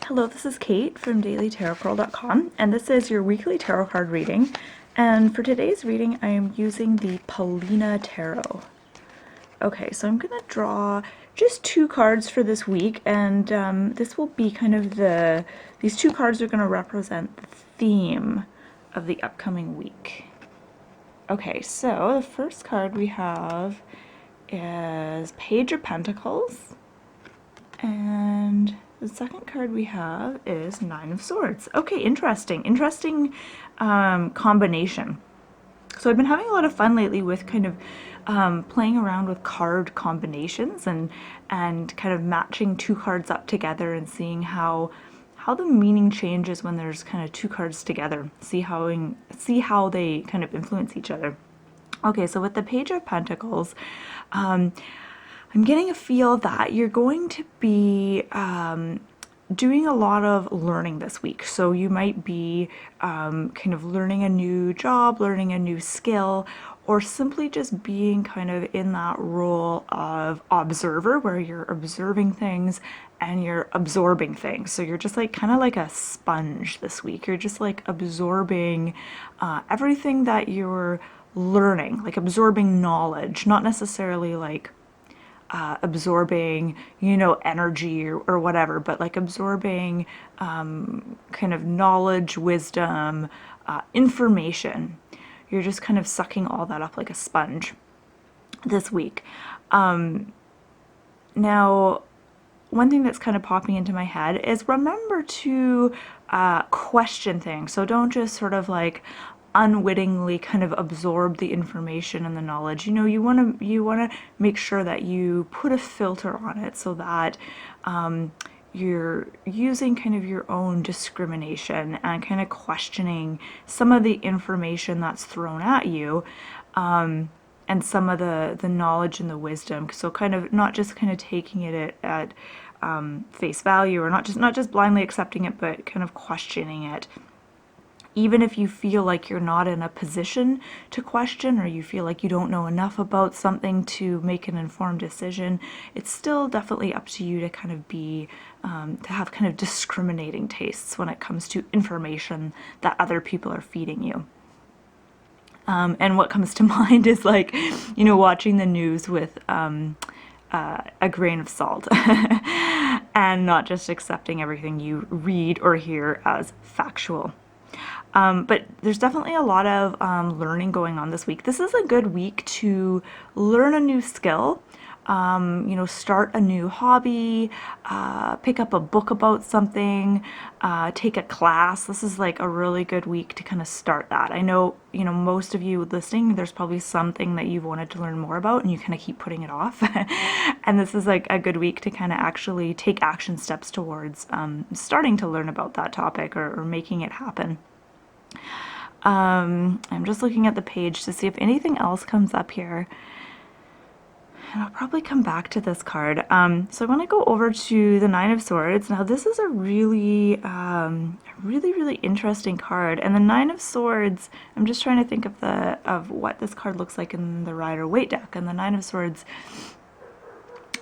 Hello, this is Kate from dailytarotcurl.com, and this is your weekly tarot card reading. And for today's reading, I am using the Paulina Tarot. Okay, so I'm going to draw just two cards for this week, and this will be kind of these two cards are going to represent the theme of the upcoming week. Okay, so the first card we have is Page of Pentacles, and the second card we have is Nine of Swords. Okay, interesting combination. So I've been having a lot of fun lately with kind of playing around with card combinations and kind of matching two cards up together and seeing how the meaning changes when there's kind of two cards together. See how they kind of influence each other. Okay, so with the Page of Pentacles, I'm getting a feel that you're going to be doing a lot of learning this week. So you might be kind of learning a new job, learning a new skill, or simply just being kind of in that role of observer where you're observing things and you're absorbing things. So you're just like kind of like a sponge this week. You're just like absorbing everything that you're learning, like absorbing knowledge, not necessarily like absorbing, energy or whatever, but like absorbing kind of knowledge, wisdom, information. You're just kind of sucking all that up like a sponge this week. Now, one thing that's kind of popping into my head is remember to question things. So don't just sort of like unwittingly kind of absorb the information and the knowledge. You want to make sure that you put a filter on it so that you're using kind of your own discrimination and kind of questioning some of the information that's thrown at you, and some of the knowledge and the wisdom. So kind of not just kind of taking it at face value, or not just blindly accepting it, but kind of questioning it. Even if you feel like you're not in a position to question, or you feel like you don't know enough about something to make an informed decision, it's still definitely up to you to kind of be, to have kind of discriminating tastes when it comes to information that other people are feeding you. And what comes to mind is like, watching the news with a grain of salt and not just accepting everything you read or hear as factual. But there's definitely a lot of learning going on this week. This is a good week to learn a new skill, start a new hobby, pick up a book about something, take a class. This is like a really good week to kind of start that. I know, most of you listening, there's probably something that you've wanted to learn more about and you kind of keep putting it off. And this is like a good week to kind of actually take action steps towards starting to learn about that topic or making it happen. I'm just looking at the page to see if anything else comes up here, and I'll probably come back to this card. So I want to go over to the Nine of Swords. Now this is a really interesting card, and the Nine of Swords, I'm just trying to think of what this card looks like in the Rider-Waite deck, and the Nine of Swords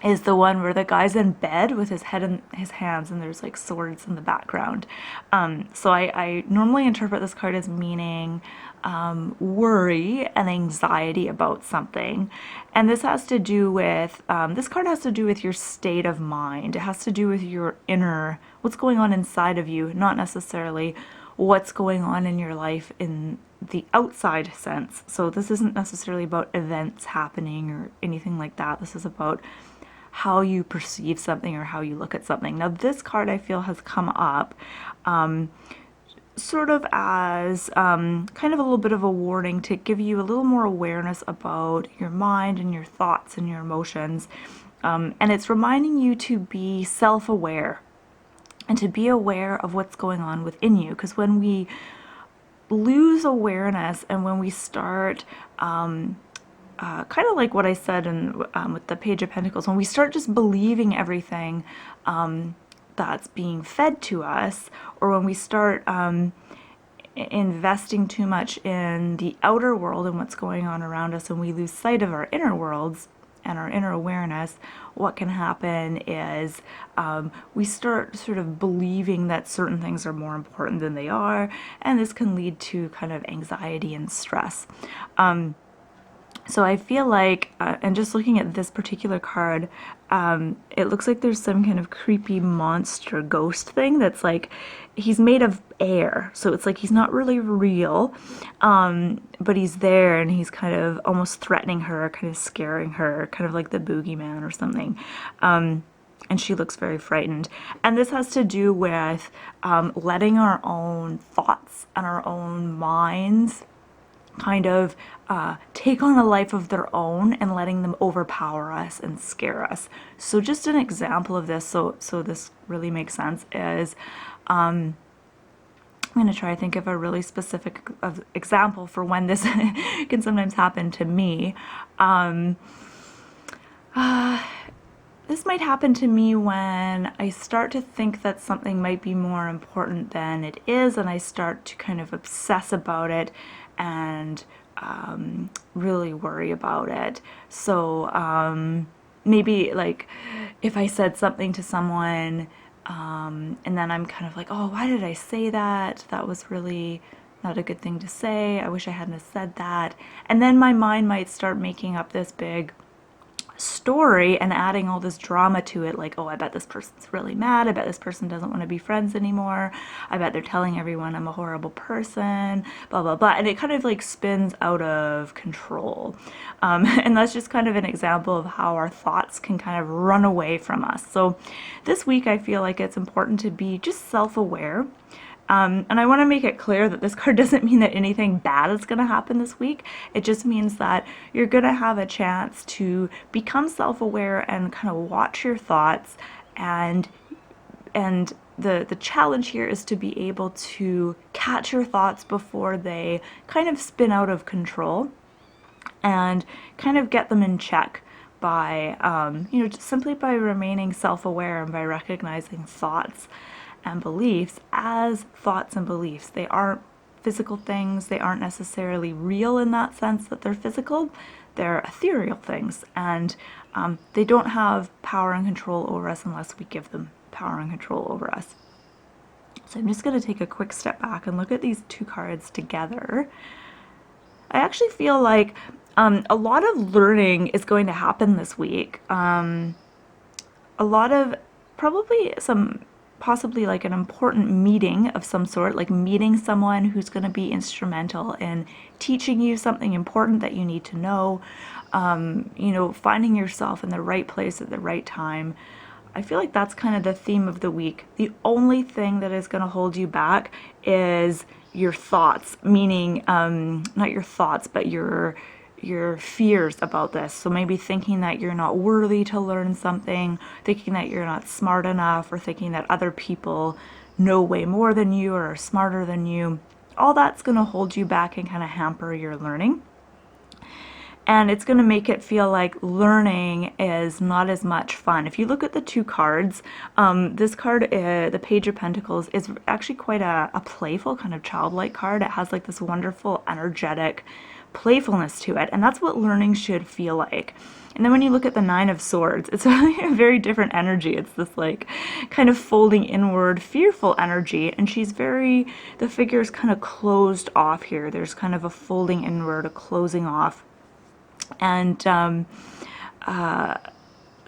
is the one where the guy's in bed with his head in his hands and there's like swords in the background. So I normally interpret this card as meaning worry and anxiety about something. And this has to do with, this card has to do with your state of mind. It has to do with your inner, what's going on inside of you, not necessarily what's going on in your life in the outside sense. So this isn't necessarily about events happening or anything like that. This is about how you perceive something or how you look at something. Now this card I feel has come up sort of as kind of a little bit of a warning to give you a little more awareness about your mind and your thoughts and your emotions. And it's reminding you to be self-aware and to be aware of what's going on within you. Because when we lose awareness and when we start kind of like what I said with the Page of Pentacles, when we start just believing everything that's being fed to us, or when we start investing too much in the outer world and what's going on around us, and we lose sight of our inner worlds and our inner awareness, what can happen is we start sort of believing that certain things are more important than they are, and this can lead to kind of anxiety and stress. So I feel like, and just looking at this particular card, it looks like there's some kind of creepy monster ghost thing that's like, he's made of air. So it's like he's not really real, but he's there and he's kind of almost threatening her, kind of scaring her, kind of like the boogeyman or something. And she looks very frightened. And this has to do with letting our own thoughts and our own minds kind of take on a life of their own and letting them overpower us and scare us. So just an example of this, so this really makes sense, is I'm going to try to think of a really specific example for when this can sometimes happen to me. This might happen to me when I start to think that something might be more important than it is, and I start to kind of obsess about it and really worry about it. So maybe like if I said something to someone and then I'm kind of like, oh, why did I say that? That was really not a good thing to say. I wish I hadn't said that. And then my mind might start making up this big story and adding all this drama to it, like, oh, I bet this person's really mad, I bet this person doesn't want to be friends anymore, I bet they're telling everyone I'm a horrible person, blah blah blah, and it kind of like spins out of control. And that's just kind of an example of how our thoughts can kind of run away from us. So this week I feel like it's important to be just self-aware. And I want to make it clear that this card doesn't mean that anything bad is going to happen this week. It just means that you're going to have a chance to become self-aware and kind of watch your thoughts. And the challenge here is to be able to catch your thoughts before they kind of spin out of control and kind of get them in check by, just simply by remaining self-aware and by recognizing thoughts and beliefs as thoughts and beliefs. They aren't physical things. They aren't necessarily real in that sense that they're physical. They're ethereal things, and they don't have power and control over us unless we give them power and control over us. So I'm just going to take a quick step back and look at these two cards together. I actually feel like a lot of learning is going to happen this week. A lot of probably some possibly like an important meeting of some sort, like meeting someone who's going to be instrumental in teaching you something important that you need to know, finding yourself in the right place at the right time. I feel like that's kind of the theme of the week. The only thing that is going to hold you back is your thoughts, meaning not your thoughts, but your fears about this. So maybe thinking that you're not worthy to learn something, thinking that you're not smart enough, or thinking that other people know way more than you or are smarter than you. All that's going to hold you back and kind of hamper your learning. And it's going to make it feel like learning is not as much fun. If you look at the two cards, this card, the Page of Pentacles, is actually quite a playful, kind of childlike card. It has like this wonderful, energetic playfulness to it, and that's what learning should feel like. And then when you look at the Nine of Swords, it's a very different energy. It's this like kind of folding inward, fearful energy, and the figure is kind of closed off here. There's kind of a folding inward, a closing off. And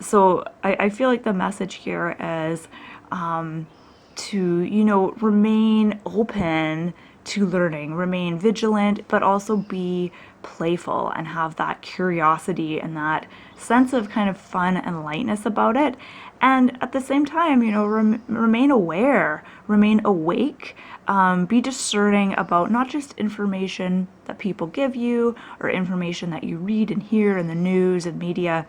so I feel like the message here is to, remain open to learning, remain vigilant, but also be playful and have that curiosity and that sense of kind of fun and lightness about it. And at the same time, remain aware, remain awake, be discerning about not just information that people give you or information that you read and hear in the news and media,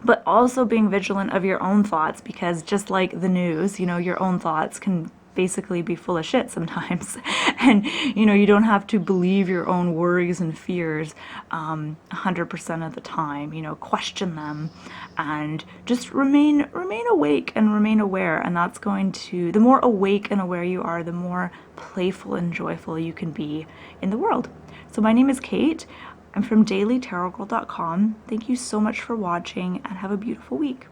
but also being vigilant of your own thoughts, because just like the news, your own thoughts can basically be full of shit sometimes. And you don't have to believe your own worries and fears 100% of the time. Question them and just remain awake and remain aware. And that's going to, the more awake and aware you are, the more playful and joyful you can be in the world. So my name is Kate. I'm from dailytarotgirl.com. Thank you so much for watching and have a beautiful week.